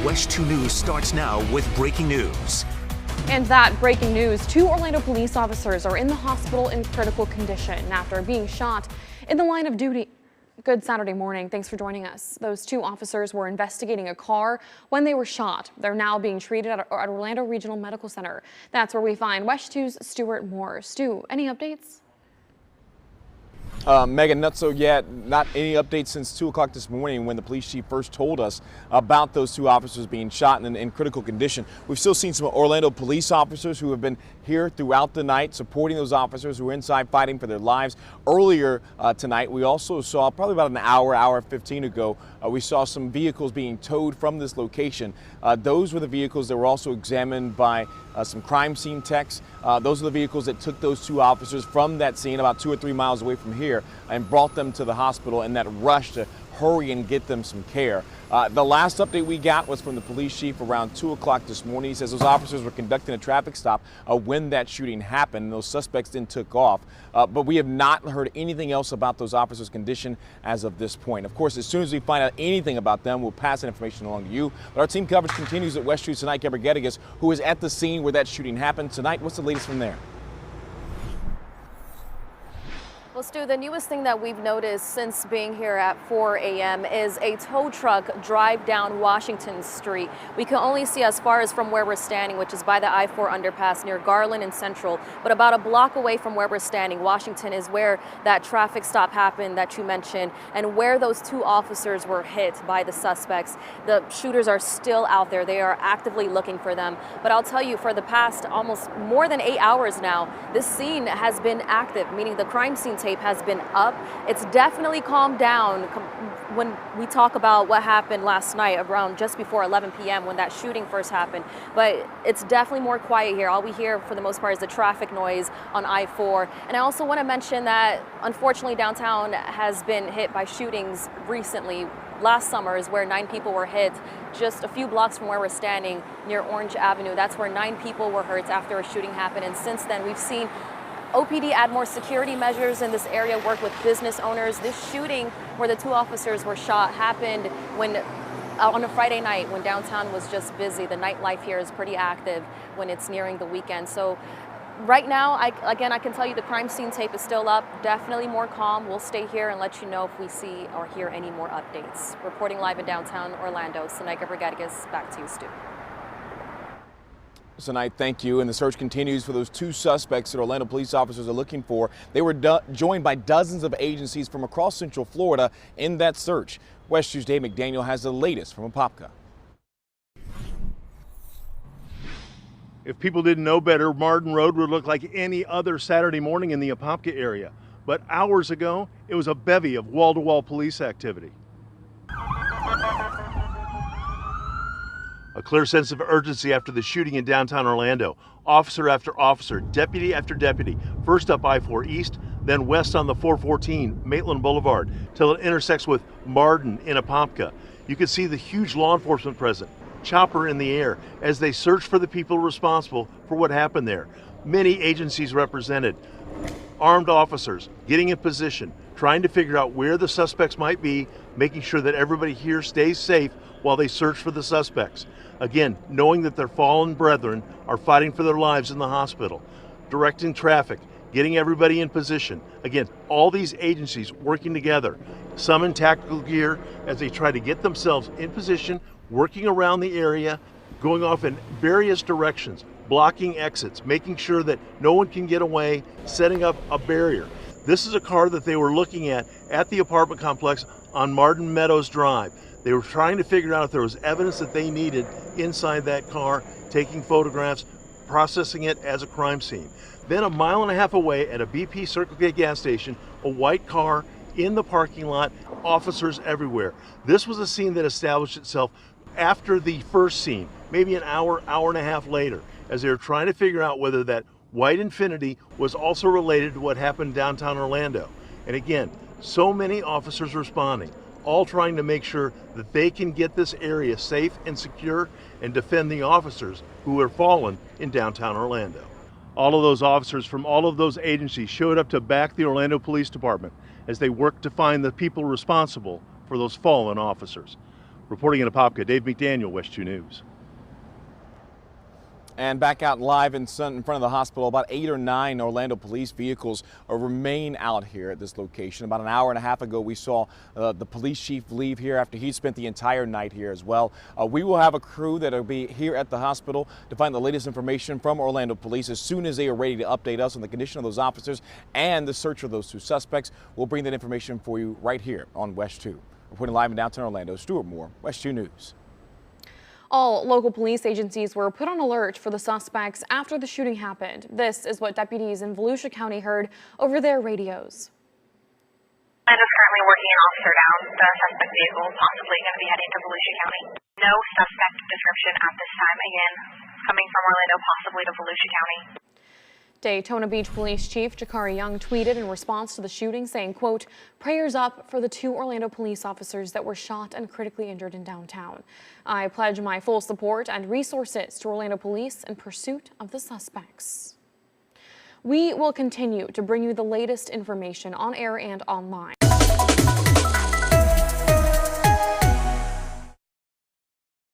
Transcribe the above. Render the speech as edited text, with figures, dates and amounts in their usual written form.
WESH 2 News starts now with breaking news. And that breaking news, 2 Orlando police officers are in the hospital in critical condition after being shot in the line of duty. Good Saturday morning. Thanks for joining us. Those 2 officers were investigating a car when they were shot. They're now being treated at Orlando Regional Medical Center. That's where we find WESH 2's Stuart Moore. Stu, any updates? Megan, not so yet. Not any updates since 2 o'clock this morning when the police chief first told us about those 2 officers being shot and in critical condition. We've still seen some Orlando police officers who have been here throughout the night supporting those officers who are inside fighting for their lives. Earlier tonight, we also saw, probably about an hour 15 ago, we saw some vehicles being towed from this location. Those were the vehicles that were also examined by some crime scene techs. Those are the vehicles that took those 2 officers from that scene about 2 or 3 miles away from here and brought them to the hospital in that rush to hurry and get them some care. The last update we got was from the police chief around 2 o'clock this morning. He says those officers were conducting a traffic stop when that shooting happened, and those suspects then took off. But we have not heard anything else about those officers' condition as of this point. Of course, as soon as we find out anything about them, we'll pass that information along to you. But our team coverage continues at WESH 2 tonight. Gabriel Geddes, who is at the scene where that shooting happened tonight. What's the latest from there? Well, Stu, the newest thing that we've noticed since being here at 4 a.m. is a tow truck drive down Washington Street. We can only see as far as from where we're standing, which is by the I-4 underpass near Garland and Central. But about a block away from where we're standing, Washington is where that traffic stop happened that you mentioned and where those 2 officers were hit by the suspects. The shooters are still out there. They are actively looking for them. But I'll tell you, for the past almost more than 8 hours now, this scene has been active, meaning the crime scene tape has been up. It's definitely calmed down when we talk about what happened last night around just before 11 p.m. when that shooting first happened. But it's definitely more quiet here. All we hear for the most part is the traffic noise on I-4. And I also want to mention that unfortunately downtown has been hit by shootings recently. Last summer is where 9 people were hit just a few blocks from where we're standing near Orange Avenue. That's where 9 people were hurt after a shooting happened. And since then, we've seen OPD add more security measures in this area, work with business owners. This shooting where the 2 officers were shot happened when on a Friday night when downtown was just busy. The nightlife here is pretty active when it's nearing the weekend. So right now, I can tell you the crime scene tape is still up, definitely more calm. We'll stay here and let you know if we see or hear any more updates. Reporting live in downtown Orlando, Sonaika Brigadigas, back to you, Stu. Tonight, thank you. And the search continues for those 2 suspects that Orlando police officers are looking for. They were joined by dozens of agencies from across Central Florida in that search. WESH 2's Dave McDaniel has the latest from Apopka. If people didn't know better, Martin Road would look like any other Saturday morning in the Apopka area. But hours ago, it was a bevy of wall-to-wall police activity. A clear sense of urgency after the shooting in downtown Orlando. Officer after officer, deputy after deputy, first up I-4 East, then west on the 414 Maitland Boulevard, till it intersects with Martin in Apopka. You can see the huge law enforcement present, chopper in the air, as they search for the people responsible for what happened there. Many agencies represented, armed officers getting in position, trying to figure out where the suspects might be, making sure that everybody here stays safe while they search for the suspects. Again, knowing that their fallen brethren are fighting for their lives in the hospital, directing traffic, getting everybody in position. Again, all these agencies working together, some in tactical gear as they try to get themselves in position, working around the area, going off in various directions, blocking exits, making sure that no one can get away, setting up a barrier. This is a car that they were looking at the apartment complex on Martin Meadows Drive. They were trying to figure out if there was evidence that they needed inside that car, taking photographs, processing it as a crime scene. Then a mile and a half away at a BP Circle K gas station, a white car in the parking lot, officers everywhere. This was a scene that established itself after the first scene, maybe an hour and a half later, as they were trying to figure out whether that white Infiniti was also related to what happened downtown Orlando. And again, so many officers responding, all trying to make sure that they can get this area safe and secure and defend the officers who were fallen in downtown Orlando. All of those officers from all of those agencies showed up to back the Orlando Police Department as they worked to find the people responsible for those fallen officers. Reporting in Apopka, Dave McDaniel, West 2 News. And back out live in front of the hospital, about 8 or 9 Orlando police vehicles remain out here at this location. About an hour and a half ago, we saw the police chief leave here after he spent the entire night here as well. We will have a crew that will be here at the hospital to find the latest information from Orlando police. As soon as they are ready to update us on the condition of those officers and the search for those 2 suspects, we'll bring that information for you right here on West 2. Reporting live in downtown Orlando, Stuart Moore, West 2 News. All local police agencies were put on alert for the suspects after the shooting happened. This is what deputies in Volusia County heard over their radios. I'm just currently working an officer down. The suspect vehicle is possibly going to be heading to Volusia County. No suspect description at this time. Again, coming from Orlando, possibly to Volusia County. Daytona Beach Police Chief Jakari Young tweeted in response to the shooting saying, quote, "Prayers up for the 2 Orlando police officers that were shot and critically injured in downtown. I pledge my full support and resources to Orlando police in pursuit of the suspects." We will continue to bring you the latest information on air and online.